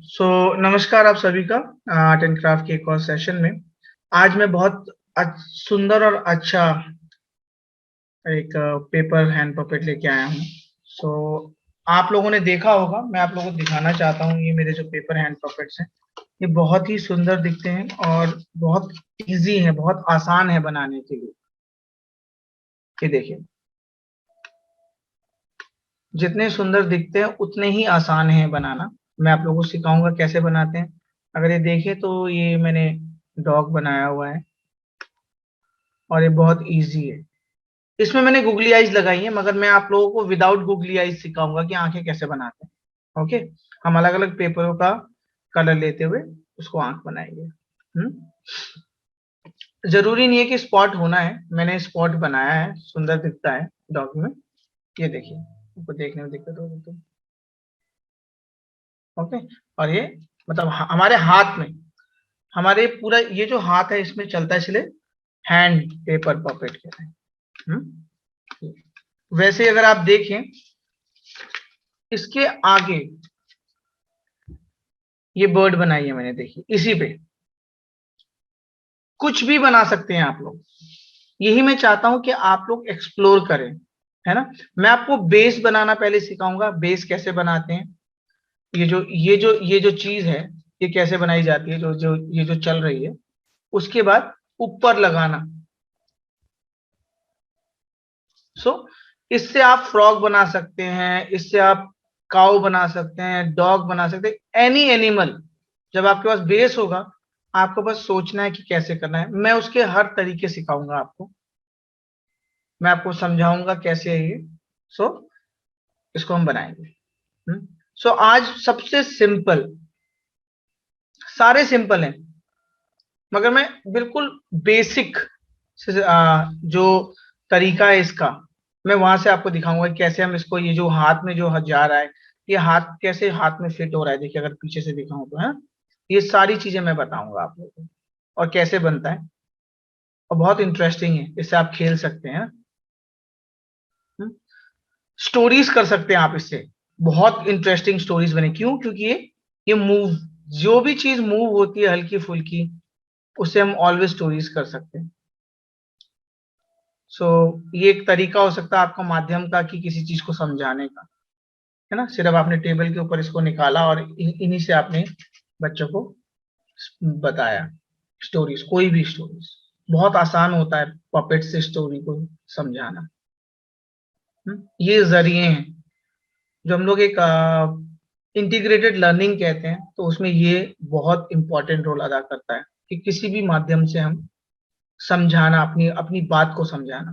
नमस्कार आप सभी का आर्ट एंड क्राफ्ट के एक और सेशन में। आज मैं बहुत सुंदर और अच्छा एक पेपर हैंड पपेट लेके आया हूँ। सो आप लोगों ने देखा होगा, मैं आप लोगों को दिखाना चाहता हूँ। ये मेरे जो पेपर हैंड पपेट्स हैं, ये बहुत ही सुंदर दिखते हैं और बहुत इजी है, बहुत आसान है बनाने के लिए। ये देखिए, जितने सुंदर दिखते हैं उतने ही आसान है बनाना। मैं आप लोगों को सिखाऊंगा कैसे बनाते हैं। अगर ये देखें तो ये मैंने डॉग बनाया हुआ है और ये बहुत इजी है। इसमें मैंने गुगली आईज लगाई है, मगर मैं आप लोगों को विदाउट गुगली आईज सिखाऊंगा कि आंखें कैसे बनाते हैं। ओके, हम अलग अलग पेपरों का कलर लेते हुए उसको आंख बनाएंगे। जरूरी नहीं है कि स्पॉट होना है, मैंने स्पॉट बनाया है, सुंदर दिखता है डॉग में। ये देखिए, आपको देखने में दिक्कत होगी तो ओके। और ये मतलब हमारे हाथ में, हमारे पूरा ये जो हाथ है इसमें चलता है, इसलिए हैंड पेपर पपेट कहते हैं। वैसे अगर आप देखें इसके आगे ये बर्ड बनाई है मैंने, देखिए इसी पे कुछ भी बना सकते हैं आप लोग। यही मैं चाहता हूं कि आप लोग एक्सप्लोर करें, है ना। मैं आपको बेस बनाना पहले सिखाऊंगा, बेस कैसे बनाते हैं। ये जो चीज है, ये कैसे बनाई जाती है, जो जो ये जो चल रही है। उसके बाद ऊपर लगाना। सो इससे आप फ्रॉग बना सकते हैं, इससे आप काऊ बना सकते हैं, डॉग बना सकते हैं, एनी एनिमल। जब आपके पास बेस होगा, आपको बस सोचना है कि कैसे करना है। मैं उसके हर तरीके सिखाऊंगा आपको, मैं आपको समझाऊंगा कैसे है ये। सो इसको हम बनाएंगे। सो आज सबसे सिंपल, सारे सिंपल हैं, मगर मैं बिल्कुल बेसिक जो तरीका है इसका, मैं वहां से आपको दिखाऊंगा कि कैसे हम इसको, ये जो हाथ में जो जा रहा है, ये हाथ कैसे हाथ में फिट हो रहा है। देखिए अगर पीछे से दिखाऊं तो, है, ये सारी चीजें मैं बताऊंगा आप लोगों को, और कैसे बनता है। और बहुत इंटरेस्टिंग है, इससे आप खेल सकते हैं, स्टोरीज कर सकते हैं आप इससे। बहुत इंटरेस्टिंग स्टोरीज बने, क्यों? क्योंकि ये मूव, जो भी चीज मूव होती है हल्की फुल्की, उससे हम ऑलवेज स्टोरीज कर सकते हैं। सो ये एक तरीका हो सकता है आपका माध्यम का, कि किसी चीज को समझाने का, है ना। सिर्फ आपने टेबल के ऊपर इसको निकाला और इन्हीं से आपने बच्चों को बताया स्टोरीज, कोई भी स्टोरीज। बहुत आसान होता है पपेट से स्टोरी को समझाना। ये जरिए हैं जो हम लोग एक इंटीग्रेटेड लर्निंग कहते हैं, तो उसमें ये बहुत इंपॉर्टेंट रोल अदा करता है कि किसी भी माध्यम से हम समझाना, अपनी अपनी बात को समझाना।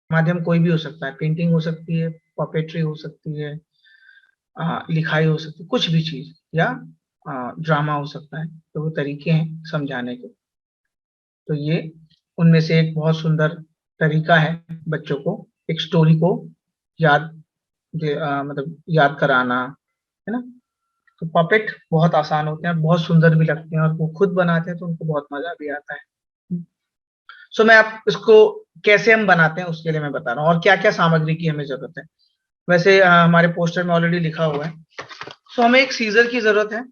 माध्यम कोई भी हो सकता है, पेंटिंग हो सकती है, पपेट्री हो सकती है, लिखाई हो सकती है, कुछ भी चीज, या ड्रामा हो सकता है। तो वो तरीके हैं समझाने के। तो ये उनमें से एक बहुत सुंदर तरीका है बच्चों को एक स्टोरी को याद मतलब याद कराना, है ना। तो पपेट बहुत आसान होते हैं, बहुत सुंदर भी लगते हैं, और वो खुद बनाते हैं तो उनको बहुत मजा भी आता है। सो मैं आप इसको कैसे हम बनाते हैं उसके लिए मैं बता रहा हूँ, और क्या क्या सामग्री की हमें जरूरत है। वैसे हमारे पोस्टर में ऑलरेडी लिखा हुआ है। सो हमें एक सीजर की जरूरत है,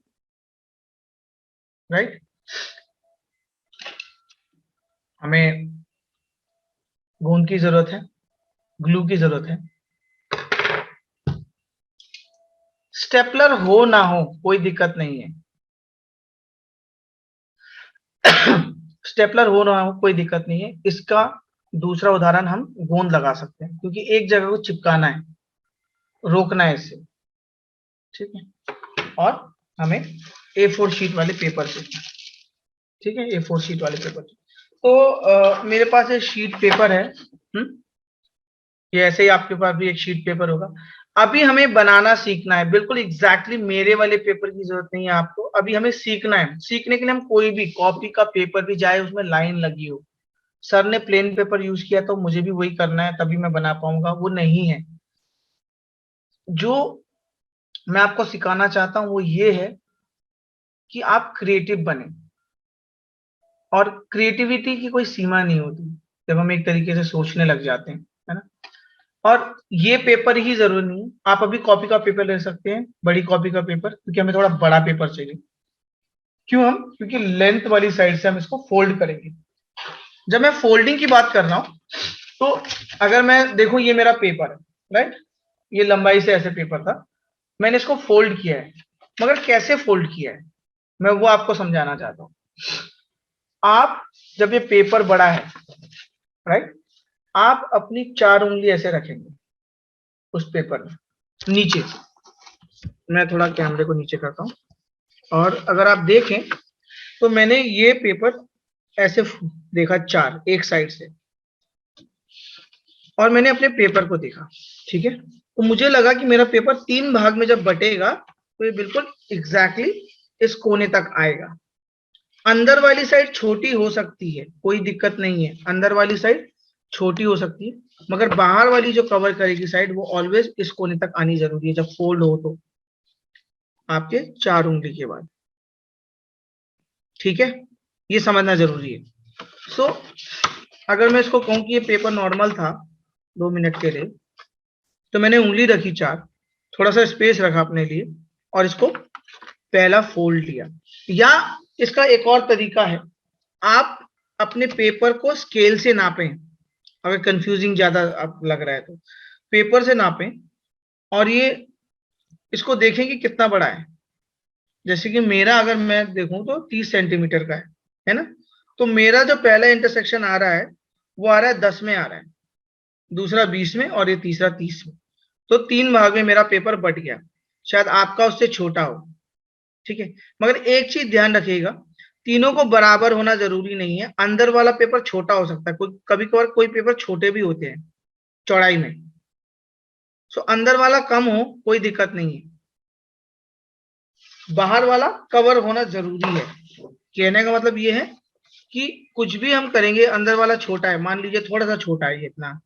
राइट। हमें गोंद की जरूरत है, ग्लू की जरूरत है। स्टेपलर हो ना हो कोई दिक्कत नहीं है। स्टेपलर हो ना हो कोई दिक्कत नहीं है। इसका दूसरा उदाहरण हम गोंद लगा सकते हैं, क्योंकि एक जगह को चिपकाना है, रोकना है इससे, ठीक है। और हमें A4 शीट वाले पेपर से, ठीक है, A4 शीट वाले पेपर से। तो मेरे पास एक शीट पेपर है। ये ऐसे ही आपके पास भी एक शीट पेपर होगा। अभी हमें बनाना सीखना है, बिल्कुल एग्जैक्टली मेरे वाले पेपर की जरूरत नहीं है आपको। अभी हमें सीखना है, सीखने के लिए हम कोई भी कॉपी का पेपर भी, चाहे उसमें लाइन लगी हो। सर ने प्लेन पेपर यूज किया तो मुझे भी वही करना है, तभी मैं बना पाऊंगा, वो नहीं है। जो मैं आपको सिखाना चाहता हूं वो ये है कि आप क्रिएटिव बने। और क्रिएटिविटी की कोई सीमा नहीं होती जब हम एक तरीके से सोचने लग जाते हैं, है ना। और ये पेपर ही जरूरी नहीं, आप अभी कॉपी का पेपर ले सकते हैं, बड़ी कॉपी का पेपर, क्योंकि हमें थोड़ा बड़ा पेपर चाहिए। क्यों हम, क्योंकि लेंथ वाली साइड से हम इसको फोल्ड करेंगे। जब मैं फोल्डिंग की बात कर रहा हूं, तो अगर मैं देखूं ये मेरा पेपर है, राइट, ये लंबाई से ऐसे पेपर था, मैंने इसको फोल्ड किया है, मगर कैसे फोल्ड किया है मैं वो आपको समझाना चाहता हूं। आप जब ये पेपर बड़ा है, राइट, आप अपनी 4 उंगली ऐसे रखेंगे उस पेपर में नीचे। मैं थोड़ा कैमरे को नीचे करता हूं, और अगर आप देखें तो मैंने ये पेपर ऐसे देखा 4 एक साइड से, और मैंने अपने पेपर को देखा, ठीक है, तो मुझे लगा कि मेरा पेपर 3 भाग में जब बटेगा तो ये बिल्कुल एग्जैक्टली इस कोने तक आएगा। अंदर वाली साइड छोटी हो सकती है, कोई दिक्कत नहीं है, अंदर वाली साइड छोटी हो सकती है, मगर बाहर वाली जो कवर करेगी साइड वो ऑलवेज इस कोने तक आनी जरूरी है जब फोल्ड हो तो, आपके 4 उंगली के बाद, ठीक है, ये समझना जरूरी है। सो अगर मैं इसको कहूं कि ये पेपर नॉर्मल था 2 मिनट के लिए, तो मैंने उंगली रखी 4, थोड़ा सा स्पेस रखा अपने लिए, और इसको पहला फोल्ड लिया। या इसका एक और तरीका है, आप अपने पेपर को स्केल से नापें, अगर कंफ्यूजिंग ज्यादा आप लग रहा है तो पेपर से नापें, और ये इसको देखें कि कितना बड़ा है। जैसे कि मेरा अगर मैं देखूं तो 30 सेंटीमीटर का है ना, तो मेरा जो पहला इंटरसेक्शन आ रहा है वो आ रहा है 10 में आ रहा है, दूसरा 20 में, और ये तीसरा 30 में, तो 3 भाग में मेरा पेपर बट गया। शायद आपका उससे छोटा हो, ठीक है, मगर एक चीज ध्यान रखिएगा, तीनों को बराबर होना जरूरी नहीं है। अंदर वाला पेपर छोटा हो सकता है, कोई कभी कभार कोई पेपर छोटे भी होते हैं चौड़ाई में, सो अंदर वाला कम हो कोई दिक्कत नहीं है, बाहर वाला कवर होना जरूरी है। कहने का मतलब ये है कि कुछ भी हम करेंगे, अंदर वाला छोटा है, मान लीजिए थोड़ा सा छोटा है इतना,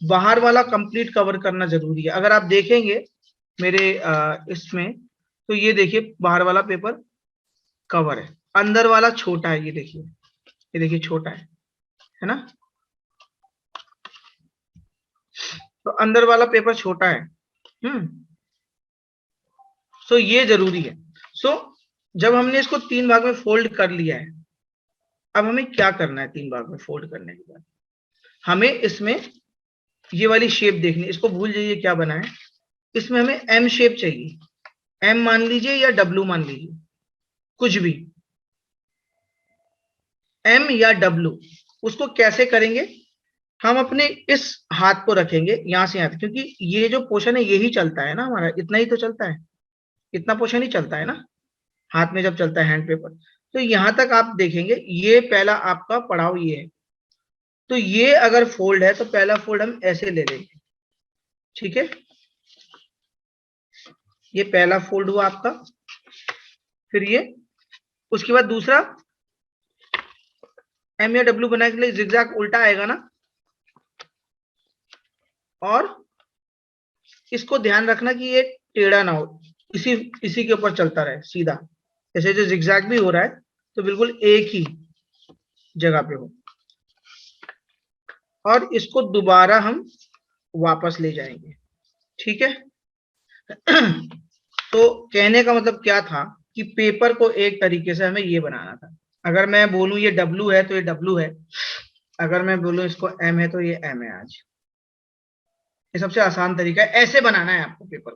बाहर वाला कंप्लीट कवर करना जरूरी है। अगर आप देखेंगे मेरे इसमें, तो ये देखिए बाहर वाला पेपर कवर है, अंदर वाला छोटा है, ये देखिए छोटा है ना, तो अंदर वाला पेपर छोटा है। सो ये जरूरी है। सो जब हमने इसको 3 भाग में फोल्ड कर लिया है, अब हमें क्या करना है 3 भाग में फोल्ड करने के बाद, हमें इसमें ये वाली शेप देखनी, इसको भूल जाइए क्या बना है, इसमें हमें एम शेप चाहिए, एम मान लीजिए या डब्ल्यू मान लीजिए, कुछ भी, एम या डब्ल्यू। उसको कैसे करेंगे, हम अपने इस हाथ को रखेंगे यहां से यहां, क्योंकि ये जो पोर्शन है यही चलता है ना हमारा, इतना ही तो चलता है, इतना पोर्शन ही चलता है ना हाथ में जब चलता है हैंड पेपर। तो यहां तक आप देखेंगे, ये पहला आपका पड़ाव ये है, तो ये अगर फोल्ड है तो पहला फोल्ड हम ऐसे ले लेंगे, ठीक है, ये पहला फोल्ड हुआ आपका। फिर ये, उसके बाद दूसरा, एम या डब्ल्यू बनाने के लिए जिगजैग उल्टा आएगा ना, और इसको ध्यान रखना कि ये टेढ़ा ना हो, इसी इसी के ऊपर चलता रहे सीधा, जैसे जो जिगजैग भी हो रहा है तो बिल्कुल एक ही जगह पे हो, और इसको दोबारा हम वापस ले जाएंगे, ठीक है। तो कहने का मतलब क्या था कि पेपर को एक तरीके से हमें ये बनाना था। अगर मैं बोलूं ये डब्लू है तो ये डब्लू है, अगर मैं बोलूं इसको एम है तो ये एम है। आज ये सबसे आसान तरीका है, ऐसे बनाना है आपको पेपर,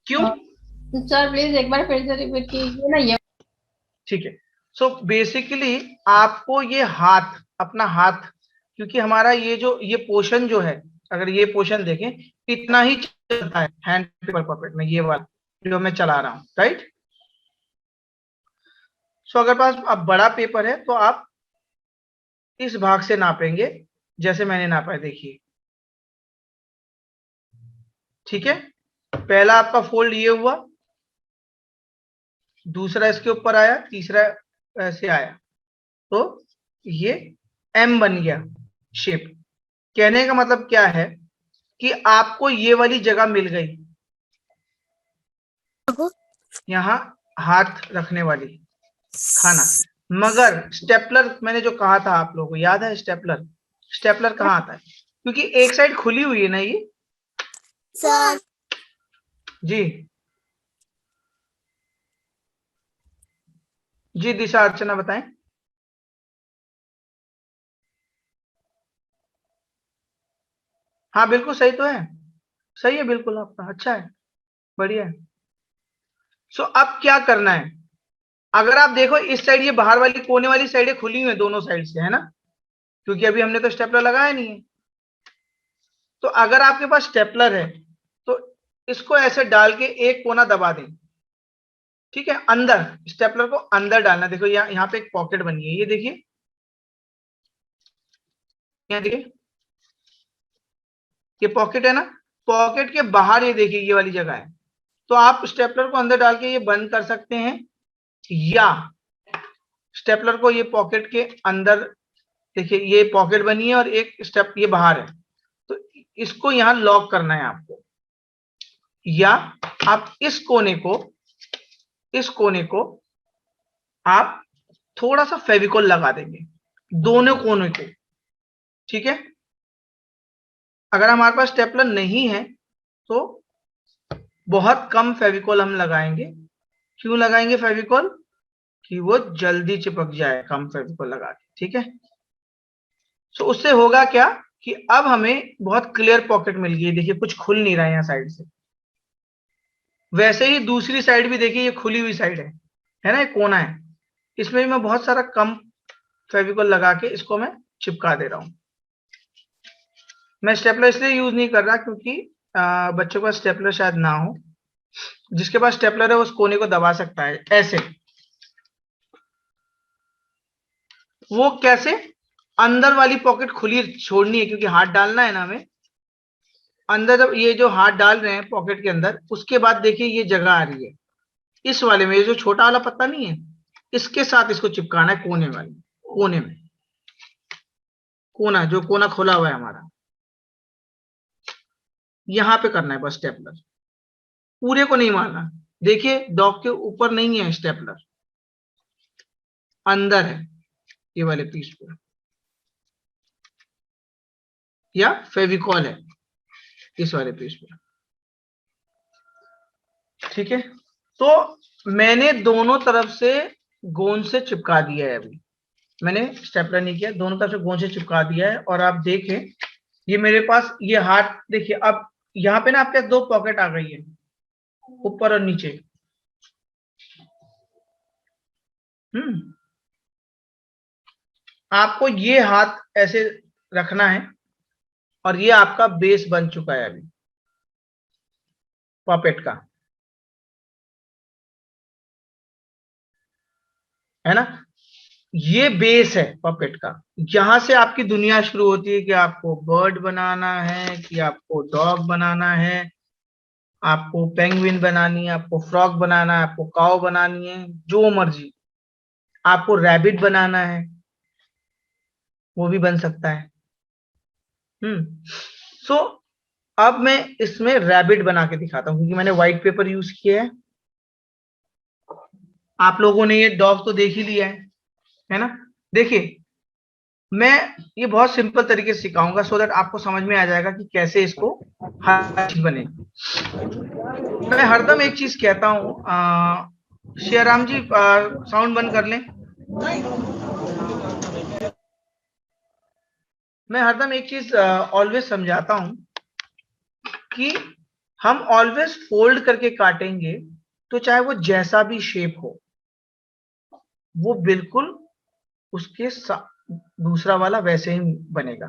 क्यों? सर प्लीज एक बार फिर से रिपीट कीजिए ना ये। ठीक है, सो बेसिकली आपको ये हाथ, अपना हाथ, क्योंकि हमारा ये पोर्शन जो है, अगर ये पोर्शन देखें इतना ही चलता है हैंड पेपर पपेट में, ये वाला जो मैं चला रहा हूं, राइट। सो अगर पास अब बड़ा पेपर है तो आप इस भाग से नापेंगे, जैसे मैंने नापा है देखिए, ठीक है, पहला आपका फोल्ड ये हुआ, दूसरा इसके ऊपर आया, तीसरा ऐसे आया, तो ये एम बन गया शेप। कहने का मतलब क्या है कि आपको ये वाली जगह मिल गई यहां हाथ रखने वाली, खाना, मगर स्टेपलर मैंने जो कहा था आप लोगों को याद है, स्टेपलर, स्टेपलर कहाँ आता है? क्योंकि एक साइड खुली हुई है ना ये। सर जी जी दिशा अर्चना बताएं। हाँ बिल्कुल सही तो है, सही है बिल्कुल आपका, अच्छा है, बढ़िया है। सो अब क्या करना है, अगर आप देखो इस साइड ये बाहर वाली कोने वाली साइडें खुली हुई है दोनों साइड से, है ना, क्योंकि अभी हमने तो स्टेपलर लगाया नहीं है। तो अगर आपके पास स्टेपलर है तो इसको ऐसे डाल के एक कोना दबा दें, ठीक है, अंदर, स्टेपलर को अंदर डालना। देखो यहाँ पे एक पॉकेट बनी है, ये देखिए, यहाँ देखिए ये पॉकेट है ना, पॉकेट के बाहर ये देखिए ये वाली जगह है। तो आप स्टेपलर को अंदर डाल के ये बंद कर सकते हैं, या स्टेपलर को ये पॉकेट के अंदर, देखिए ये पॉकेट बनी है और एक स्टेप ये बाहर है, तो इसको यहां लॉक करना है आपको। या आप इस कोने को आप थोड़ा सा फेविकॉल लगा देंगे दोनों कोने को, ठीक है। अगर हमारे पास स्टेपलर नहीं है तो बहुत कम फेविकॉल हम लगाएंगे। क्यों लगाएंगे फेविकॉल, कि वो जल्दी चिपक जाए कम फेविकॉल लगा के, ठीक है। तो उससे होगा क्या कि अब हमें बहुत क्लियर पॉकेट मिल गई, देखिए कुछ खुल नहीं रहा है यहाँ साइड से। वैसे ही दूसरी साइड भी देखिए ये खुली हुई साइड है ना, ये कोना है, इसमें भी मैं बहुत सारा कम फेविकॉल लगा के इसको मैं चिपका दे रहा हूं। मैं स्टेपलर इसलिए यूज नहीं कर रहा क्योंकि बच्चों का स्टेपलर शायद ना हो, जिसके पास स्टेपलर है वो उस कोने को दबा सकता है ऐसे। वो कैसे, अंदर वाली पॉकेट खुली छोड़नी है क्योंकि हाथ डालना है ना हमें अंदर। जब ये जो हाथ डाल रहे हैं पॉकेट के अंदर, उसके बाद देखिए ये जगह आ रही है इस वाले में, ये जो छोटा वाला पत्ता नहीं है इसके साथ इसको चिपकाना है, कोने में, कोना जो कोना खोला हुआ है हमारा, यहां पे करना है बस स्टेपलर, पूरे को नहीं मारना। देखिए डॉग के ऊपर नहीं है स्टेपलर, अंदर है ये वाले पीस पे, या फेविकॉल है इस वाले पीस पे, ठीक है। तो मैंने दोनों तरफ से गोंद से चिपका दिया है, अभी मैंने स्टेपलर नहीं किया, दोनों तरफ से गोंद से चिपका दिया है। और आप देखें ये मेरे पास ये हाथ देखिए, अब यहाँ पे ना आपके दो पॉकेट आ गई है, ऊपर और नीचे। आपको ये हाथ ऐसे रखना है और ये आपका बेस बन चुका है अभी पॉपेट का, है ना, ये बेस है पपेट का। यहां से आपकी दुनिया शुरू होती है कि आपको बर्ड बनाना है, कि आपको डॉग बनाना है, आपको पेंगुइन बनानी है, आपको फ्रॉग बनाना है, आपको काऊ बनानी है, जो मर्जी, आपको रैबिट बनाना है वो भी बन सकता है। सो अब मैं इसमें रैबिट बना के दिखाता हूं क्योंकि मैंने व्हाइट पेपर यूज किया है। आप लोगों ने ये डॉग तो देख ही लिया है ना। देखिए मैं ये बहुत सिंपल तरीके से सिखाऊंगा सो दैट आपको समझ में आ जाएगा कि कैसे इसको हर चीज बने। मैं हरदम एक चीज कहता हूँ, शियाराम जी साउंड बंद कर लें। मैं हरदम एक चीज ऑलवेज समझाता हूं कि हम ऑलवेज फोल्ड करके काटेंगे तो चाहे वो जैसा भी शेप हो वो बिल्कुल उसके दूसरा वाला वैसे ही बनेगा,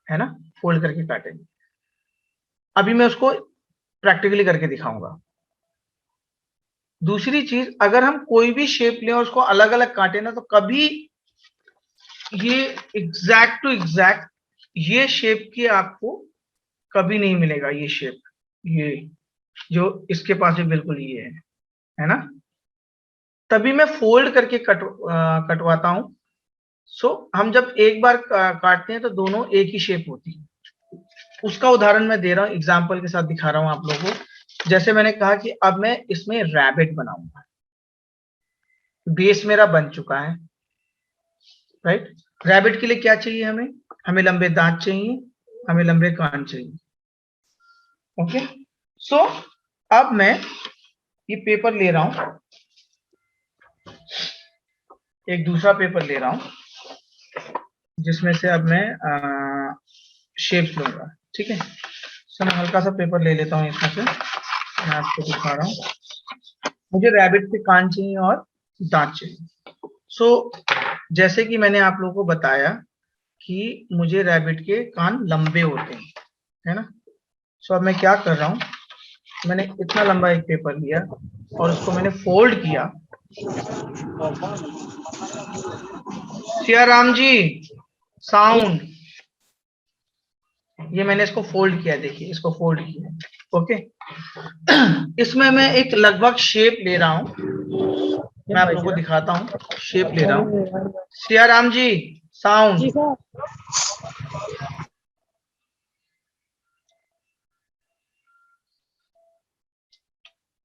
है ना, फोल्ड करके काटेंगे। अभी मैं उसको प्रैक्टिकली करके दिखाऊंगा। दूसरी चीज, अगर हम कोई भी शेप लें और उसको अलग अलग काटें ना, तो कभी ये एग्जैक्ट टू एग्जैक्ट ये शेप की आपको कभी नहीं मिलेगा। ये शेप, ये जो इसके पास है बिल्कुल ये है ना, तभी मैं फोल्ड करके कटवाता हूं। सो हम जब एक बार काटते हैं तो दोनों एक ही शेप होती है। उसका उदाहरण मैं दे रहा हूं, एग्जाम्पल के साथ दिखा रहा हूं आप लोगों को। जैसे मैंने कहा कि अब मैं इसमें रैबिट बनाऊंगा, बेस मेरा बन चुका है, राइट। रैबिट के लिए क्या चाहिए हमें, हमें लंबे दांत चाहिए, हमें लंबे कान चाहिए। ओके, सो अब मैं ये पेपर ले रहा हूं, एक दूसरा पेपर ले रहा हूं जिसमें से अब मैं शेप्स लूंगा। ठीक है, सो मैं हल्का सा पेपर ले लेता हूँ इसमें से, मैं आपको दिखा रहा हूँ। मुझे रैबिट के कान चाहिए और दांत चाहिए। सो जैसे कि मैंने आप लोगों को बताया कि मुझे रैबिट के कान लंबे होते हैं, है ना। सो अब मैं क्या कर रहा हूँ, मैंने इतना लंबा एक पेपर लिया और उसको मैंने फोल्ड किया। सियाराम जी साउंड, ये मैंने इसको फोल्ड किया, देखिए इसको फोल्ड किया। ओके, इसमें मैं एक लगभग शेप ले रहा हूँ, मैं आप लोगों को दिखाता हूँ, शेप ले रहा हूँ। सियाराम जी साउंड,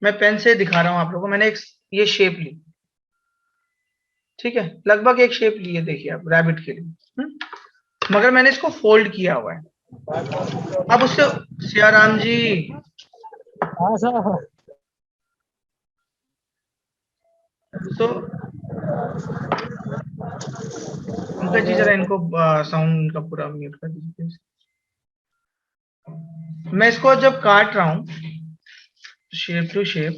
मैं पेन से दिखा रहा हूँ आप लोगों को। मैंने एक ये शेप ली, ठीक है, लगभग एक शेप ली है, देखिए आप रैबिट के लिए। मगर मैंने इसको फोल्ड किया हुआ है। अब उससे सियाराम जी, तो पंकज जी जरा इनको साउंड का पूरा म्यूट कर दीजिए। मैं इसको जब काट रहा हूँ शेप टू शेप,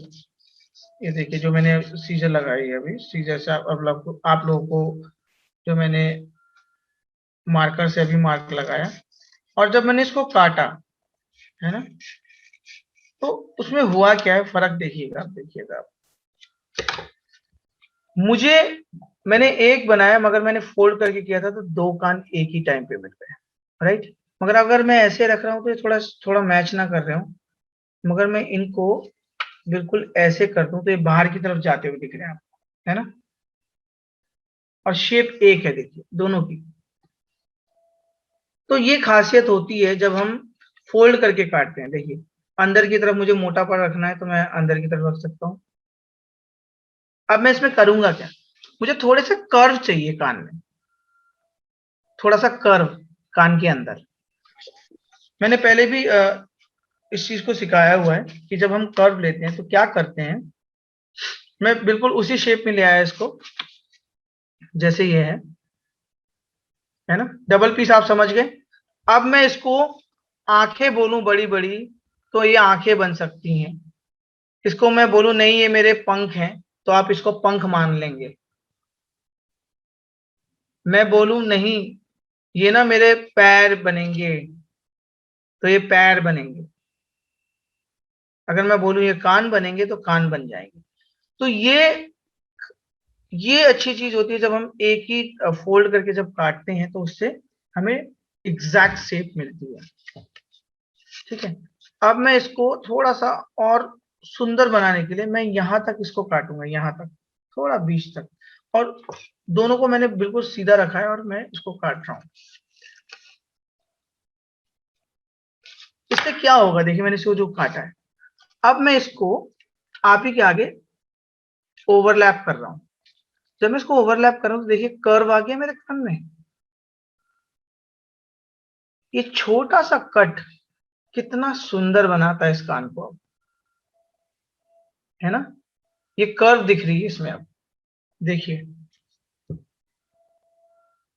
ये देखिए जो मैंने सीजर लगाई है अभी, सीजर से आप लोगों को जो मैंने मार्कर से अभी मार्क लगाया, और जब मैंने इसको काटा, है ना, तो उसमें हुआ क्या है, फर्क देखिएगा आप, देखिएगा आप। मैंने एक बनाया मगर मैंने फोल्ड करके किया था, तो दो कान एक ही टाइम पे मिल गए, राइट। मगर अगर मैं ऐसे रख रहा हूँ तो ये थोड़ा थोड़ा मैच ना कर रहे हो, मगर मैं इनको बिल्कुल ऐसे कर दूं तो ये बाहर की तरफ जाते हुए दिख रहे हैं आपको, है ना। और शेप एक है, देखिए दोनों की। तो ये खासियत होती है जब हम फोल्ड करके काटते हैं। देखिए अंदर की तरफ मुझे मोटापा रखना है तो मैं अंदर की तरफ रख सकता हूँ। अब मैं इसमें करूंगा क्या, मुझे थोड़े से कर्व चाहिए कान में, थोड़ा सा कर्व कान के अंदर। मैंने पहले भी इस चीज को सिखाया हुआ है कि जब हम कर्व लेते हैं तो क्या करते हैं। मैं बिल्कुल उसी शेप में ले आया इसको, जैसे ये है ना, डबल पीस आप समझ गए। अब मैं इसको आंखें बोलूं बड़ी बड़ी तो ये आंखें बन सकती हैं, इसको मैं बोलूं नहीं ये मेरे पंख हैं तो आप इसको पंख मान लेंगे। मैं बोलूं नहीं ये ना मेरे पैर बनेंगे तो ये पैर बनेंगे। अगर मैं बोलूं ये कान बनेंगे तो कान बन जाएंगे। तो ये अच्छी चीज होती है जब हम एक ही फोल्ड करके जब काटते हैं तो उससे हमें एग्जैक्ट शेप मिलती है। ठीक है, अब मैं इसको थोड़ा सा और सुंदर बनाने के लिए मैं यहां तक इसको काटूंगा, यहां तक थोड़ा बीच तक, और दोनों को मैंने बिल्कुल सीधा रखा है और मैं इसको काट रहा हूं। इससे क्या होगा, देखिए मैंने इसको जो काटा है, अब मैं इसको आप ही के आगे ओवरलैप कर रहा हूं। जब मैं इसको ओवरलैप कर रहा हूं तो देखिए कर्व आ गया मेरे कान में। ये छोटा सा कट कितना सुंदर बनाता है इस कान को, अब है ना। ये कर्व दिख रही है इसमें, अब देखिए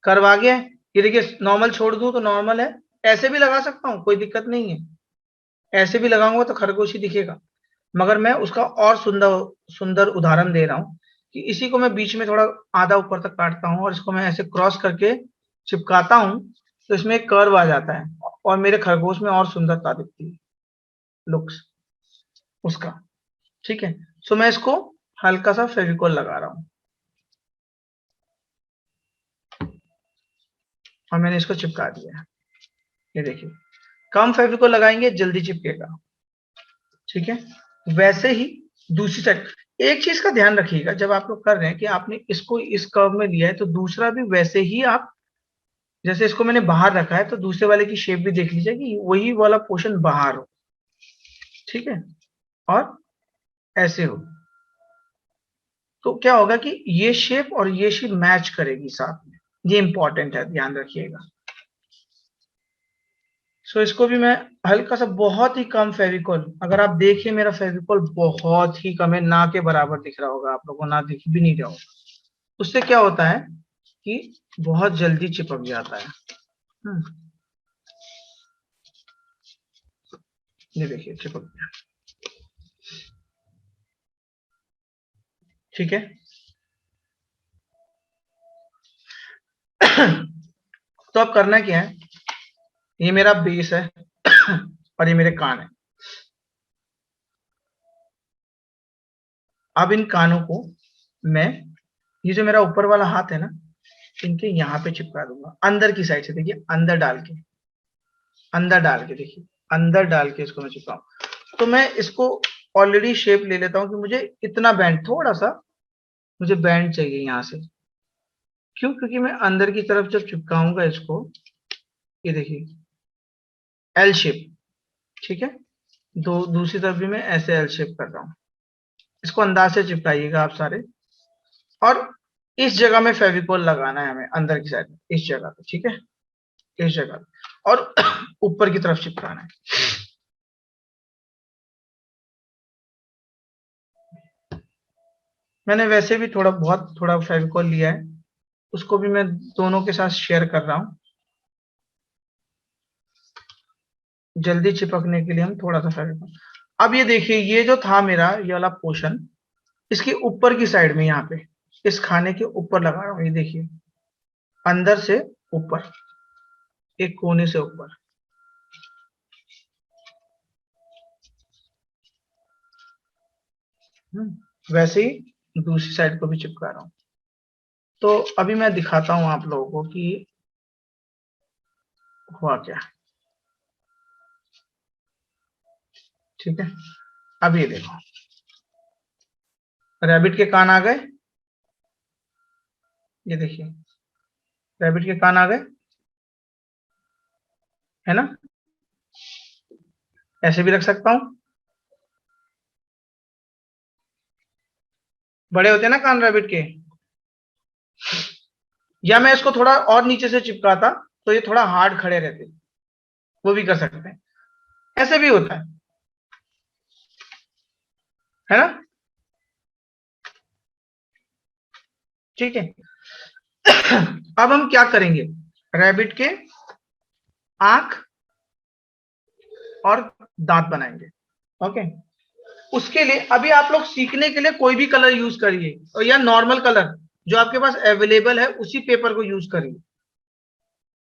कर्व आ गया है। ये देखिए नॉर्मल छोड़ दूं तो नॉर्मल है, ऐसे भी लगा सकता हूं कोई दिक्कत नहीं है, ऐसे भी लगाऊंगा तो खरगोश ही दिखेगा। मगर मैं उसका और सुंदर सुंदर उदाहरण दे रहा हूं कि इसी को मैं बीच में थोड़ा आधा ऊपर तक काटता हूं और इसको मैं ऐसे क्रॉस करके चिपकाता हूं तो इसमें एक कर्व आ जाता है और मेरे खरगोश में और सुंदरता दिखती है, लुक्स उसका। ठीक है, सो मैं इसको हल्का सा फेविकोल लगा रहा हूं और मैंने इसको चिपका दिया है। ये देखिए कम फेविकोल लगाएंगे जल्दी चिपकेगा। ठीक है, वैसे ही दूसरी साइड एक चीज का ध्यान रखिएगा, जब आप लोग कर रहे हैं कि आपने इसको इस कर्व में लिया है तो दूसरा भी वैसे ही आप, जैसे इसको मैंने बाहर रखा है तो दूसरे वाले की शेप भी देख लीजिए कि वही वाला पोर्शन बाहर हो। ठीक है, और ऐसे हो तो क्या होगा कि ये शेप और ये शेप मैच करेगी साथ में, ये इंपॉर्टेंट है, ध्यान रखिएगा। सो इसको भी मैं हल्का सा, बहुत ही कम फेविकॉल, अगर आप देखिए मेरा फेविकॉल बहुत ही कम है, ना के बराबर दिख रहा होगा आप लोगों को, ना दिख भी नहीं रहा होगा। उससे क्या होता है कि बहुत जल्दी चिपक जाता है। ये देखिए चिपक गया। ठीक है। तो अब करना क्या है, ये मेरा बेस है और ये मेरे कान है। अब इन कानों को मैं, ये जो मेरा ऊपर वाला हाथ है ना, इनके यहाँ पे चिपका दूंगा अंदर की साइड से। देखिए अंदर डाल के, देखिए अंदर डाल के इसको मैं चिपकाऊं। तो मैं इसको ऑलरेडी शेप ले लेता हूं कि मुझे इतना बैंड, थोड़ा सा मुझे बैंड चाहिए यहाँ से। क्यों? क्योंकि मैं अंदर की तरफ जब चिपकाऊंगा इसको, ये देखिए एल शेप। ठीक है, दूसरी तरफ भी मैं ऐसे एल शेप कर रहा हूँ। इसको अंदाज से चिपकाइएगा आप सारे। और इस जगह में फेविकोल लगाना है हमें, अंदर की साइड में, इस जगह पे। ठीक है, इस जगह पे, और ऊपर की तरफ चिपकाना है। मैंने वैसे भी थोड़ा फेविकोल लिया है, उसको भी मैं दोनों के साथ शेयर कर रहा हूँ। जल्दी चिपकने के लिए हम थोड़ा सा फेविकोल। अब ये देखिए, ये जो था मेरा ये वाला पोर्शन, इसके ऊपर की साइड में, यहाँ पे इस खाने के ऊपर लगा रहा हूँ। ये देखिए अंदर से ऊपर, एक कोने से ऊपर। वैसे ही दूसरी साइड को भी चिपका रहा हूँ। तो अभी मैं दिखाता हूं आप लोगों को कि हुआ क्या। ठीक है, अब ये देखो, रैबिट के कान आ गए। ये देखिए रैबिट के कान आ गए, है ना? ऐसे भी रख सकता हूं, बड़े होते हैं ना कान रैबिट के। या मैं इसको थोड़ा और नीचे से चिपकाता तो ये थोड़ा हार्ड खड़े रहते, वो भी कर सकते हैं। ऐसे भी होता है ना? ठीक है। अब हम क्या करेंगे, रैबिट के आंख और दांत बनाएंगे। ओके, उसके लिए अभी आप लोग सीखने के लिए कोई भी कलर यूज करिए, और या नॉर्मल कलर जो आपके पास अवेलेबल है उसी पेपर को यूज करिए।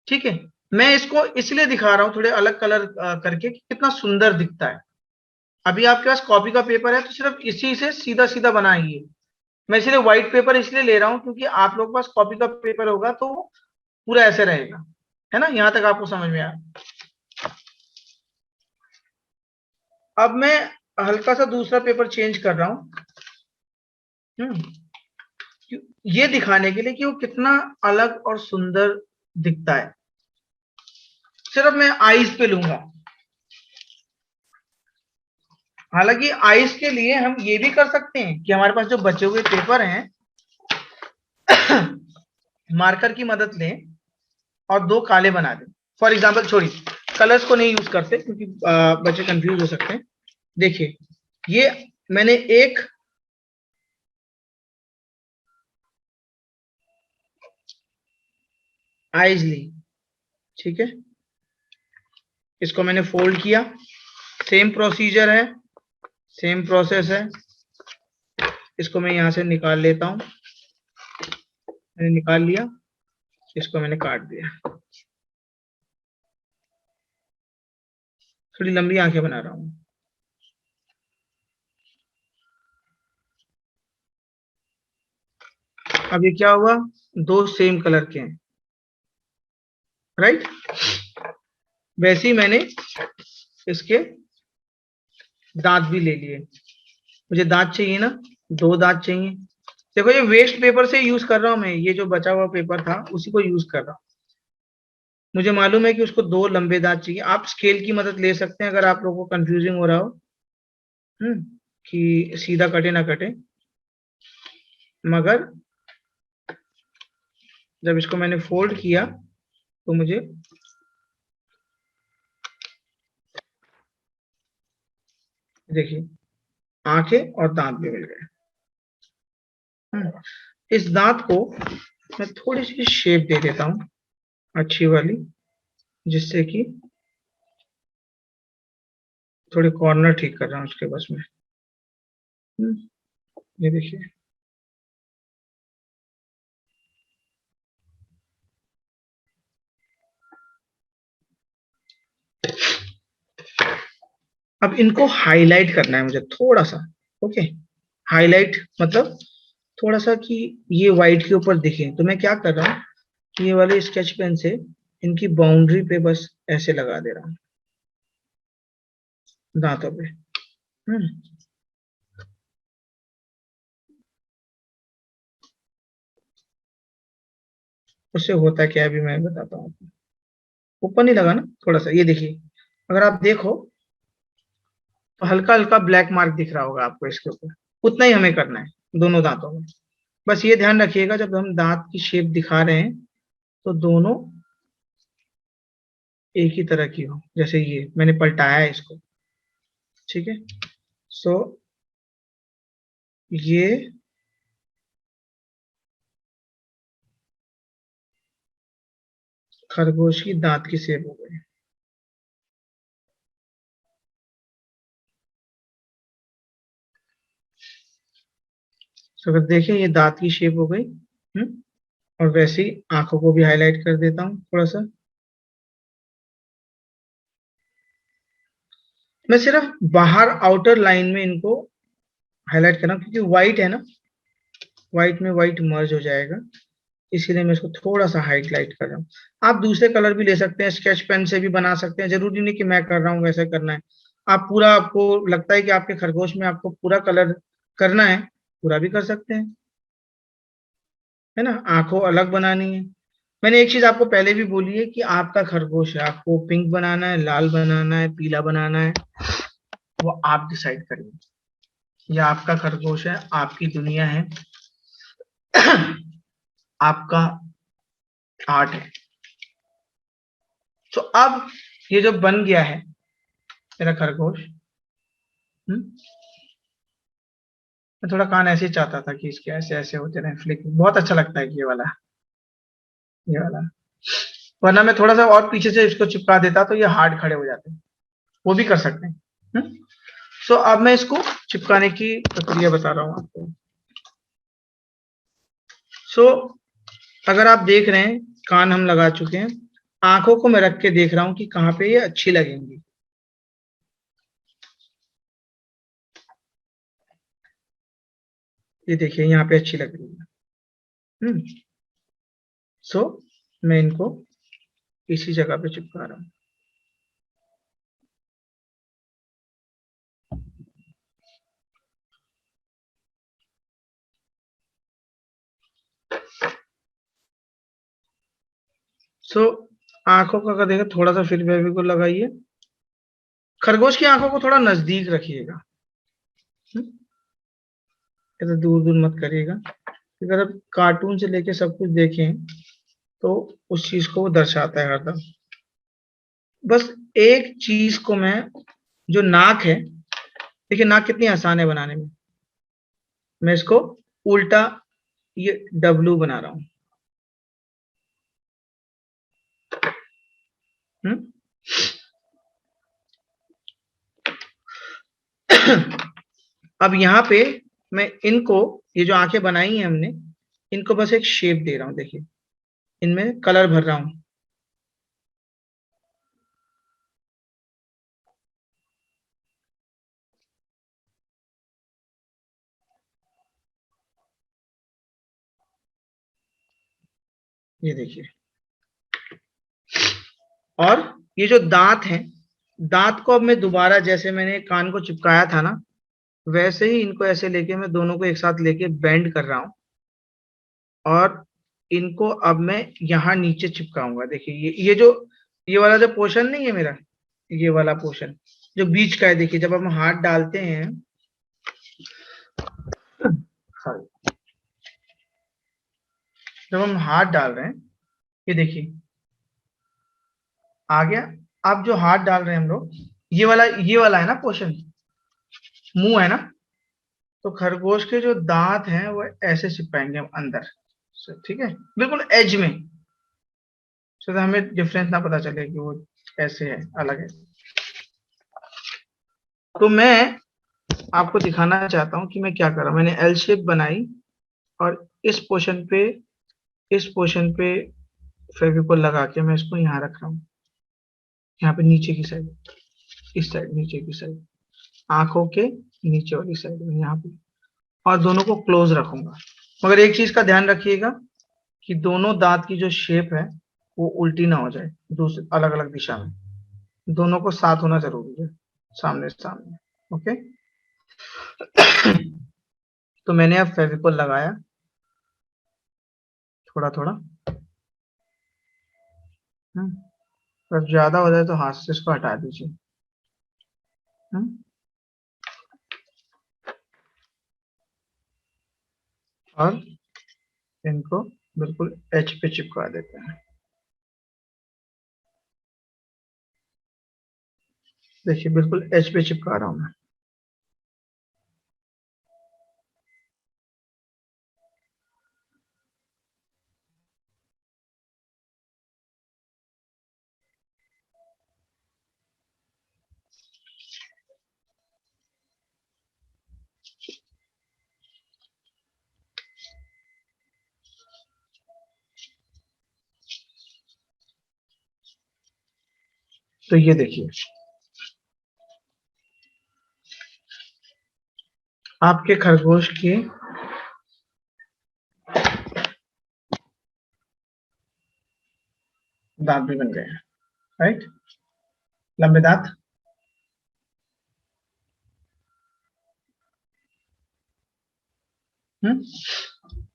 ठीक है, मैं इसको इसलिए दिखा रहा हूं थोड़े अलग कलर करके कि कितना सुंदर दिखता है। अभी आपके पास कॉपी का पेपर है तो सिर्फ इसी से सीधा सीधा बनाइए। मैं इसलिए व्हाइट पेपर इसलिए ले रहा हूं क्योंकि आप लोग के पास कॉपी का पेपर होगा तो पूरा ऐसे रहेगा, है ना? यहां तक आपको समझ में आया? अब मैं हल्का सा दूसरा पेपर चेंज कर रहा हूं, ये दिखाने के लिए कि वो कितना अलग और सुंदर दिखता है। सिर्फ मैं आईज पे लूंगा। हालांकि आईज के लिए हम ये भी कर सकते हैं कि हमारे पास जो बचे हुए पेपर हैं मार्कर की मदद लें और दो काले बना दें। फॉर एग्जाम्पल, छोड़िए कलर्स को नहीं यूज करते क्योंकि बच्चे कंफ्यूज हो सकते हैं। देखिए ये मैंने एक आईज ली। ठीक है, इसको मैंने फोल्ड किया। सेम प्रोसीजर है, सेम प्रोसेस है। इसको मैं यहां से निकाल लेता हूं। मैंने निकाल लिया, इसको मैंने काट दिया। थोड़ी लंबी आंखें बना रहा हूं। अब ये क्या हुआ, दो सेम कलर के हैं, राइट? वैसे ही मैंने इसके दांत भी ले लिए। मुझे दांत चाहिए ना, दो दांत चाहिए। देखो ये वेस्ट पेपर से यूज कर रहा हूं मैं, ये जो बचा हुआ पेपर था उसी को यूज कर रहा हूं। मुझे मालूम है कि उसको दो लंबे दांत चाहिए। आप स्केल की मदद ले सकते हैं अगर आप लोगों को कंफ्यूजिंग हो रहा हो, कि सीधा कटे ना कटे। मगर जब इसको मैंने फोल्ड किया तो मुझे देखिए आंखें और दांत भी मिल गए। इस दांत को मैं थोड़ी सी शेप दे देता हूं अच्छी वाली, जिससे कि थोड़े कॉर्नर ठीक कर रहा हूं उसके बस में। ये देखिए अब इनको हाईलाइट करना है मुझे थोड़ा सा। ओके, हाईलाइट मतलब थोड़ा सा कि ये व्हाइट के ऊपर दिखे। तो मैं क्या कर रहा हूँ कि ये वाले स्केच पेन से इनकी बाउंड्री पे बस ऐसे लगा दे रहा हूँ दांतों पे। हम्म उससे होता क्या है अभी मैं बताता हूँ आपको। ऊपर नहीं लगा ना, थोड़ा सा। ये देखिए अगर आप देखो तो हल्का हल्का ब्लैक मार्क दिख रहा होगा आपको इसके ऊपर। उतना ही हमें करना है दोनों दांतों में। बस ये ध्यान रखिएगा जब हम दांत की शेप दिखा रहे हैं तो दोनों एक ही तरह की हो। जैसे ये मैंने पलटाया है इसको, ठीक है। सो ये खरगोश की दांत की शेप हो गई। तो अगर देखें ये दांत की शेप हो गई। और वैसे ही आंखों को भी हाईलाइट कर देता हूँ थोड़ा सा। मैं सिर्फ बाहर आउटर लाइन में इनको हाईलाइट कर रहा हूँ क्योंकि व्हाइट है ना, व्हाइट में व्हाइट मर्ज हो जाएगा, इसीलिए मैं इसको थोड़ा सा हाईलाइट कर रहा हूँ। आप दूसरे कलर भी ले सकते हैं, स्केच पेन से भी बना सकते हैं, जरूरी नहीं कि मैं कर रहा हूँ वैसे करना है। आप पूरा, आपको लगता है कि आपके खरगोश में आपको पूरा कलर करना है, पूरा भी कर सकते हैं, है ना। आंखों अलग बनानी है। मैंने एक चीज आपको पहले भी बोली है कि आपका खरगोश है, आपको पिंक बनाना है, लाल बनाना है, पीला बनाना है, वो आप डिसाइड करिए। ये आपका खरगोश है, आपकी दुनिया है, आपका आर्ट है। तो अब ये जो बन गया है मेरा खरगोश, मैं थोड़ा कान ऐसे ही चाहता था कि इसके ऐसे ऐसे होते रहे फ्लिक, बहुत अच्छा लगता है कि ये वाला। वरना मैं थोड़ा सा और पीछे से इसको चिपका देता तो ये हार्ड खड़े हो जाते, वो भी कर सकते हैं। सो अब मैं इसको चिपकाने की प्रक्रिया बता रहा हूँ आपको। सो अगर आप देख रहे हैं कान हम लगा चुके हैं, आंखों को मैं रख के देख रहा हूँ कि कहाँ पे ये अच्छी लगेंगी। ये देखिए यहाँ पे अच्छी लग रही है। सो मैं इनको इसी जगह पे चिपका रहा हूँ। सो आंखों का अगर देखें थोड़ा सा फिर फेविकोल लगाइए। खरगोश की आंखों को थोड़ा नजदीक रखिएगा, ऐसे दूर दूर मत करिएगा। अगर आप कार्टून से लेके सब कुछ देखें तो उस चीज को वो दर्शाता है हरदम। बस एक चीज को मैं, जो नाक है, देखिए नाक कितनी आसान है बनाने में। मैं इसको उल्टा ये डब्लू बना रहा हूँ। हम्म? अब यहाँ पे मैं इनको, ये जो आंखें बनाई हैं हमने, इनको बस एक शेप दे रहा हूँ। देखिए इनमें कलर भर रहा हूँ। ये देखिए, और ये जो दांत हैं, दांत को अब मैं दोबारा जैसे मैंने कान को चिपकाया था ना, वैसे ही इनको ऐसे लेके मैं दोनों को एक साथ लेके बेंड कर रहा हूँ। और इनको अब मैं यहाँ नीचे चिपकाऊंगा। देखिए ये वाला जो पोर्शन नहीं है मेरा, ये वाला पोर्शन जो बीच का है, देखिए जब हम हाथ डालते हैं, सॉरी, जब हम हाथ डाल रहे हैं, ये देखिए आ गया। अब जो हाथ डाल रहे हैं हम लोग, ये वाला है ना पोर्शन, मुंह है ना, तो खरगोश के जो दांत हैं वो ऐसे चिपकाएंगे हम अंदर से, ठीक है, बिल्कुल एज में, तो हमें डिफरेंस ना पता चले कि वो ऐसे है, अलग है। तो मैं आपको दिखाना चाहता हूं कि मैं क्या कर रहा हूं। मैंने एल शेप बनाई और इस पोर्शन पे फेविकोल लगा के मैं इसको यहाँ रख रहा हूँ, यहाँ पे नीचे की साइड, इस साइड नीचे की साइड, आंखों के नीचे वाली साइड में यहाँ पे, और दोनों को क्लोज रखूंगा। मगर एक चीज का ध्यान रखिएगा कि दोनों दांत की जो शेप है वो उल्टी ना हो जाए, दूसरे अलग अलग दिशा में, दोनों को साथ होना जरूरी है, सामने सामने। ओके। तो मैंने अब फेविकोल लगाया थोड़ा थोड़ा, अगर ज्यादा हो जाए तो हाथ से इसको हटा दीजिए। और इनको बिल्कुल एच पे चिपका देते हैं। देखिए बिल्कुल एच पे चिपका रहा हूं मैं। तो ये देखिए आपके खरगोश के दांत भी बन गए हैं, राइट, लंबे दांत।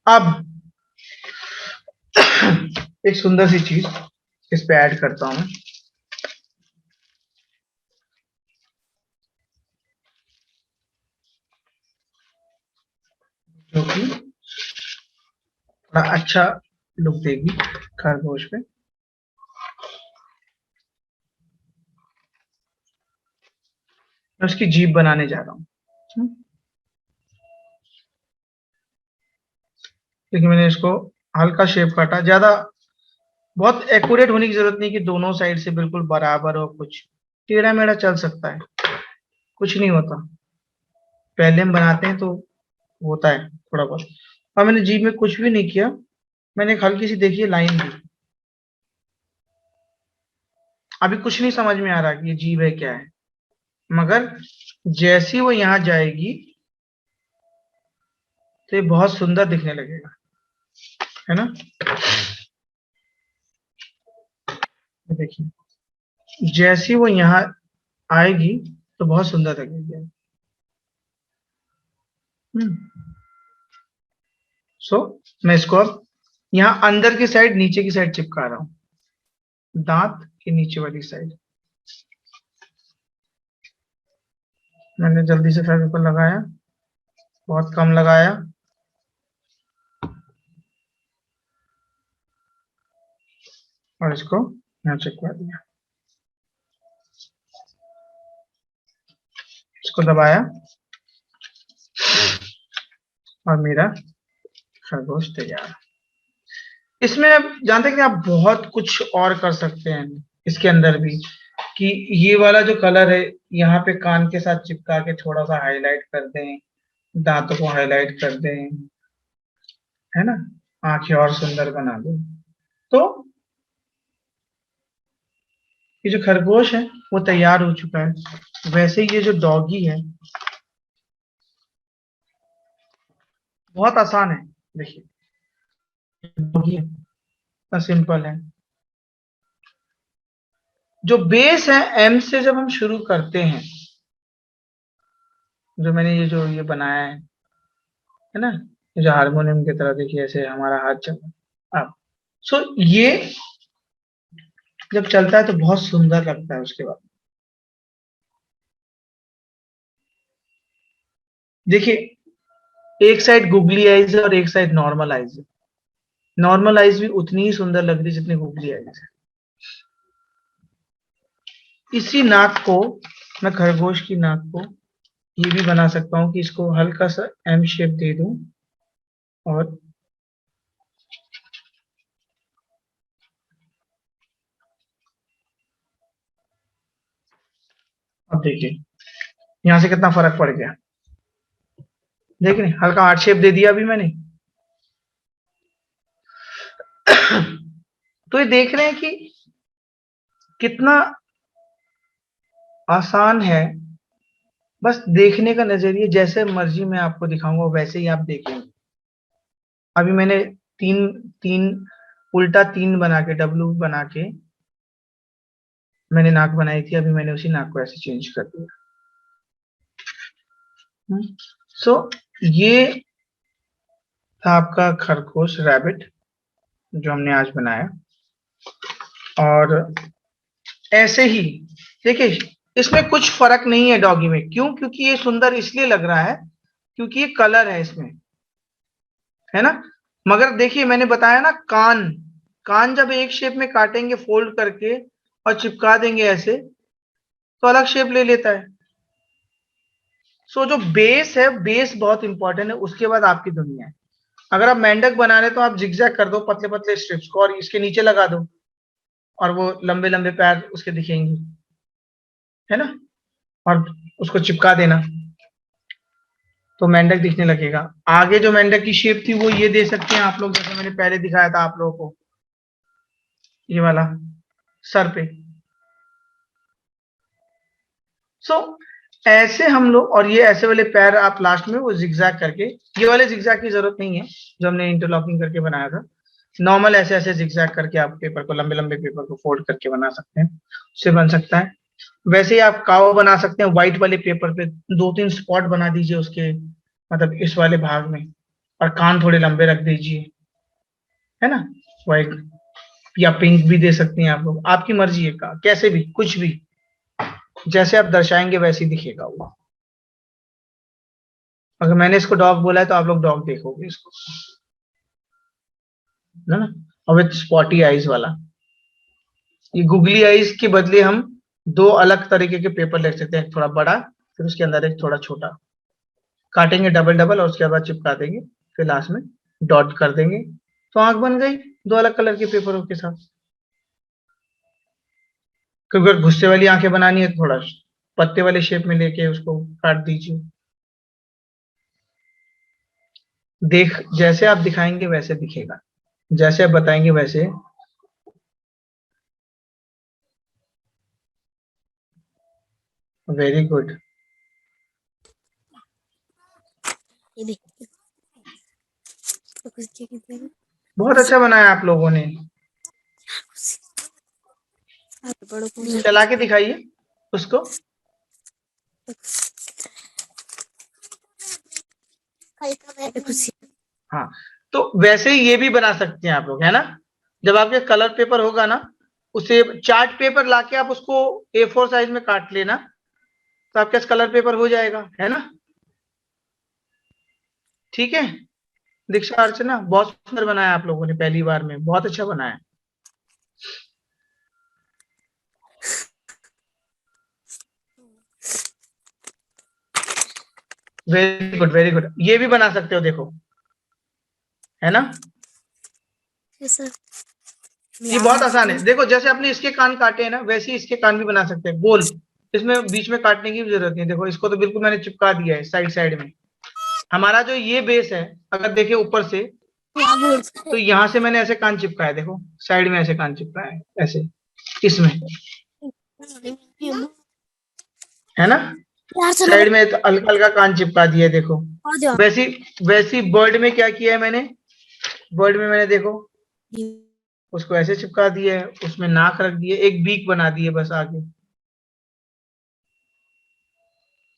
अब एक सुंदर सी चीज इस पे ऐड करता हूं मैं, जो कि थोड़ा अच्छा लुक देगी खरगोश पे। मैं उसकी जीभ बनाने जा रहा हूँ। क्योंकि मैंने इसको हल्का शेप काटा, ज्यादा बहुत एक्यूरेट होने की जरूरत नहीं कि दोनों साइड से बिल्कुल बराबर हो, कुछ टेढ़ा मेढ़ा चल सकता है, कुछ नहीं होता, पहले हम बनाते हैं तो होता है थोड़ा बहुत। और मैंने जीभ में कुछ भी नहीं किया, मैंने एक हल्की सी देखिए लाइन दी। अभी कुछ नहीं समझ में आ रहा कि ये जीभ है क्या है, मगर जैसी वो यहाँ जाएगी तो ये बहुत सुंदर दिखने लगेगा, है ना। देखिए जैसी वो यहाँ आएगी तो बहुत सुंदर लगेगी। सो मैं इसको अब यहाँ अंदर की साइड नीचे की साइड चिपका रहा हूँ, दांत के नीचे वाली साइड। मैंने जल्दी से फेविकोल लगाया, बहुत कम लगाया, और इसको यहाँ चिपका दिया, इसको दबाया और मेरा खरगोश तैयार। इसमें आप जानते हैं कि आप बहुत कुछ और कर सकते हैं इसके अंदर भी, कि ये वाला जो कलर है यहाँ पे कान के साथ चिपका के थोड़ा सा हाईलाइट कर दें, दांतों को हाईलाइट कर दें, है ना, आंखें और सुंदर बना दें। तो ये जो खरगोश है वो तैयार हो चुका है। वैसे ही ये जो डॉगी है बहुत आसान है, देखिए डॉगी है, इतना सिंपल है। जो बेस है एम से जब हम शुरू करते हैं, जो मैंने ये बनाया है ना, ये जो हारमोनियम की तरह देखिए ऐसे हमारा हाथ चल रहा है। अब सो ये जब चलता है तो बहुत सुंदर लगता है। उसके बाद देखिए एक साइड गुगली आईज है और एक साइड नॉर्मल आईज है। नॉर्मल आईज भी उतनी ही सुंदर लग रही है जितनी गुगली आईज है। इसी नाक को मैं खरगोश की नाक को ये भी बना सकता हूँ कि इसको हल्का सा एम शेप दे दूं और अब देखिए यहां से कितना फर्क पड़ गया। देख रहे हैं, हल्का हार्ट शेप दे दिया अभी मैंने। तो ये देख रहे हैं कि कितना आसान है। बस देखने का नजरिए, जैसे मर्जी मैं आपको दिखाऊंगा वैसे ही आप देखेंगे। अभी मैंने तीन तीन उल्टा तीन बना के, डब्लू बना के मैंने नाक बनाई थी, अभी मैंने उसी नाक को ऐसे चेंज कर दिया। सो ये था आपका खरगोश, रैबिट, जो हमने आज बनाया। और ऐसे ही देखिए, इसमें कुछ फर्क नहीं है डॉगी में। क्यों? क्योंकि ये सुंदर इसलिए लग रहा है क्योंकि ये कलर है इसमें, है ना। मगर देखिए मैंने बताया ना, कान, कान जब एक शेप में काटेंगे फोल्ड करके और चिपका देंगे ऐसे, तो अलग शेप ले लेता है। सो जो बेस है, बेस बहुत इंपॉर्टेंट है, उसके बाद आपकी दुनिया है। अगर आप मेंढक बना रहे तो आप जिगजैग कर दो पतले पतले स्ट्रिप्स को और इसके नीचे लगा दो, और वो लंबे लंबे पैर उसके दिखेंगे, है ना, और उसको चिपका देना तो मेंढक दिखने लगेगा। आगे जो मेंढक की शेप थी वो ये दे सकते हैं आप लोग, जैसे मैंने पहले दिखाया था आप लोगों को, ये वाला सर पे। सो ऐसे हम लोग, और ये ऐसे वाले पैर आप लास्ट में वो जिगजैग करके, ये वाले जिगजैग की जरूरत नहीं है जो हमने इंटरलॉकिंग करके बनाया था। नॉर्मल ऐसे ऐसे जिगजैग करके आप पेपर को, लंबे लंबे पेपर को फोल्ड करके बना सकते हैं, उससे बन सकता है। वैसे ही आप काव बना सकते हैं, व्हाइट वाले पेपर पे दो तीन स्पॉट बना दीजिए उसके, मतलब इस वाले भाग में, और कान थोड़े लंबे रख दीजिए, है ना, व्हाइट, या पिंक भी दे सकते हैं आप लोग, आपकी मर्जी है का, कैसे भी, कुछ भी जैसे आप दर्शाएंगे वैसे ही दिखेगा वो। अगर मैंने इसको डॉग बोला है तो आप लोग डॉग देखोगे इसको, है ना। और विथ स्पॉटी आईज वाला, ये गुगली आईज के बदले हम दो अलग तरीके के पेपर ले सकते हैं, एक थोड़ा बड़ा, फिर उसके अंदर एक थोड़ा छोटा, काटेंगे डबल डबल और उसके बाद चिपका देंगे, फिर लास्ट में डॉट कर देंगे, तो आंख बन गई दो अलग कलर के पेपरों के साथ। क्योंकि अगर गुस्से वाली आंखें बनानी है तो थोड़ा पत्ते वाले शेप में लेके उसको काट दीजिए। देख, जैसे आप दिखाएंगे वैसे दिखेगा, जैसे आप बताएंगे वैसे। वेरी गुड, ये देखिए तो कुछ क्या कहते हैं बहुत अच्छा बनाया आप लोगों ने। बड़ों को चला के दिखाइए उसको। कुछ हाँ, तो वैसे ही ये भी बना सकते हैं आप लोग, है ना। जब आपके कलर पेपर होगा ना, उसे चार्ट पेपर लाके आप उसको A4 साइज में काट लेना, तो आपके पास कलर पेपर हो जाएगा, है ना। ठीक है, दीक्षा अर्चना, बहुत सुंदर बनाया आप लोगों ने, पहली बार में बहुत अच्छा बनाया। वेरी गुड वेरी गुड, ये भी बना सकते हो, देखो, है ना। सर ये बहुत आसान है। देखो जैसे आपने इसके कान काटे हैं ना, वैसे ही इसके कान भी बना सकते हैं गोल, इसमें बीच में काटने की भी जरूरत नहीं। देखो इसको तो बिल्कुल मैंने चिपका दिया है साइड साइड में। हमारा जो ये बेस है, अगर देखे ऊपर से, तो यहाँ से मैंने ऐसे कान चिपकाया, देखो साइड में ऐसे कान चिपकाया है, ऐसे इसमें, है ना। साइड में तो हल्का हल्का कान चिपका दिया है, देखो। वैसी वैसी बर्ड में क्या किया है मैंने, बर्ड में मैंने देखो उसको ऐसे चिपका दिया है, उसमें नाक रख दिए, एक बीक बना दिए बस आगे,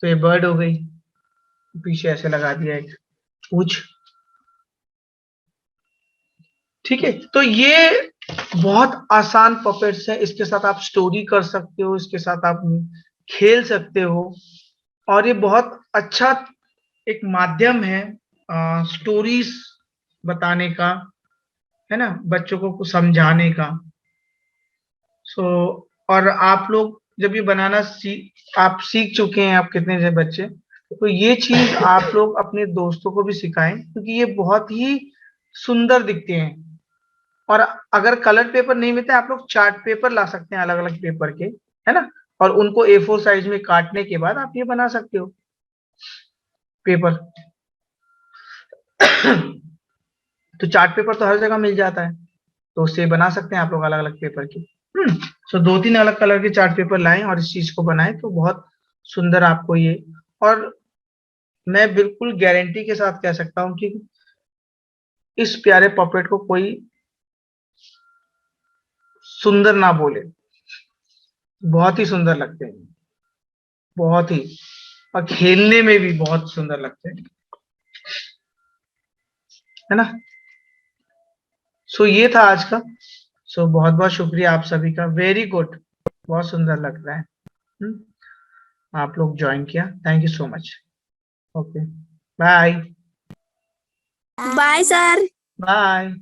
तो ये बर्ड हो गई। पीछे ऐसे लगा दिया एक पूछ। ठीक है, तो ये बहुत आसान पपेट्स है, इसके साथ आप स्टोरी कर सकते हो, इसके साथ आप खेल सकते हो, और ये बहुत अच्छा एक माध्यम है स्टोरीज बताने का, है ना, बच्चों को कुछ समझाने का। सो और आप लोग जब ये बनाना आप सीख चुके हैं, आप कितने से बच्चे, तो ये चीज आप लोग अपने दोस्तों को भी सिखाएं, क्योंकि ये बहुत ही सुंदर दिखते हैं। और अगर कलर पेपर नहीं मिलते, आप लोग चार्ट पेपर ला सकते हैं अलग अलग पेपर के, है ना, और उनको A4 साइज में काटने के बाद आप ये बना सकते हो पेपर। तो चार्ट पेपर तो हर जगह मिल जाता है, तो उससे बना सकते हैं आप लोग अलग अलग पेपर के। सो 2-3 अलग कलर के चार्ट पेपर लाएं और इस चीज को बनाएं, तो बहुत सुंदर आपको ये। और मैं बिल्कुल गारंटी के साथ कह सकता हूं कि इस प्यारे पपेट को कोई सुंदर ना बोले, बहुत ही सुंदर लगते हैं, बहुत ही, और खेलने में भी बहुत सुंदर लगते हैं, है ना। सो ये था आज का। सो बहुत बहुत शुक्रिया आप सभी का, वेरी गुड, बहुत सुंदर लग रहा है। आप लोग ज्वाइन किया, thank you so much. Okay, bye bye sir. Bye.